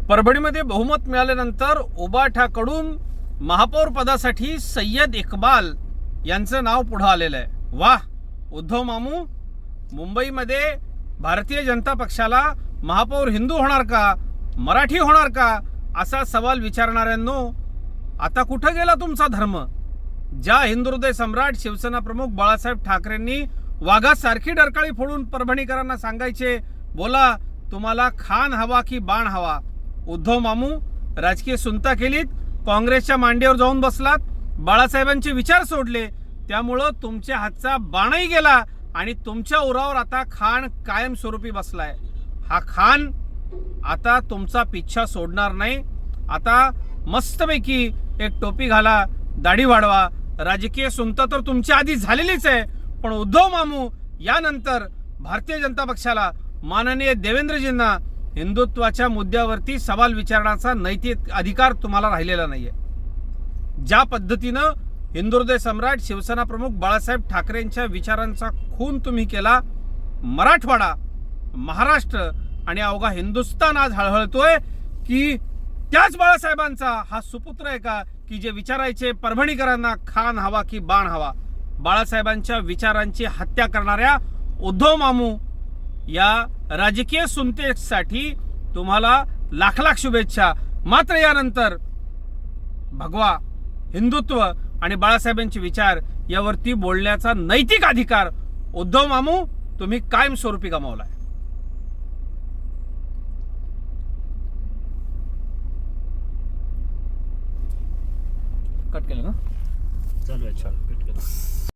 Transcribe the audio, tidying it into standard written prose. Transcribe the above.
परभणीमध्ये बहुमत मिळाल्यानंतर उबाठाकडून महापौर पदासाठी सय्यद इक्बाल यांचं नाव पुढे आलेलं आहे। वाह, उद्धव मामू, मुंबईमध्ये भारतीय जनता पक्षाला महापौर हिंदू होणार का, मराठी होणार का, असा सवाल विचारणाऱ्यांनो, आता कुठं गेला तुमचा धर्म? ज्या हिंदुहृदय सम्राट शिवसेना प्रमुख बाळासाहेब ठाकरेंनी वाघासारखी डरकाळी फोडून परभणीकरांना सांगायचे, बोला तुम्हाला खान हवा की बाण हवा, उद्धव मामू राजकीय सुनता केलीत, काँग्रेसच्या मांडीवर जाऊन बसलात, बाळासाहेबांचे विचार सोडले, त्यामुळं तुमच्या हातचा बाणही गेला आणि तुमच्या उरावर आता खान कायमस्वरूपी बसलाय। हा खान आता तुमचा पिच्छा सोडणार नाही। आता मस्तपैकी एक टोपी घाला, दाढी वाढवा, राजकीय सुनता तर तुमच्या आधी झालेलीच आहे, पण उद्धव मामू यानंतर भारतीय जनता पक्षाला, माननीय देवेंद्रजींना हिंदुत्वाच्या मुद्द्यावरती सवाल विचारण्याचा नैतिक अधिकार तुम्हाला राहिलेला नाहीये। ज्या पद्धतीनं हिंदुहृदय सम्राट शिवसेना प्रमुख बाळासाहेब ठाकरेंच्या विचारांचा खून तुम्ही केला, मराठवाडा, महाराष्ट्र आणि अवघा हिंदुस्थान आज हळहळतोय की त्याच बाळासाहेबांचा हा सुपुत्र आहे का की जे विचारायचे परभणीकरांना खान हवा की बाण हवा। बाळासाहेबांच्या विचारांची हत्या करणाऱ्या उद्धव मामू या राजकीय सुनतेसाठी तुम्हाला लाख लाख शुभेच्छा। मात्र यानंतर भगवा, हिंदुत्व आणि बाळासाहेबांचे विचार यावरती बोलण्याचा नैतिक अधिकार उद्धव मामू तुम्ही कायमस्वरूपी गमावलाय। कट केलं ना, चालू आहे, चालू.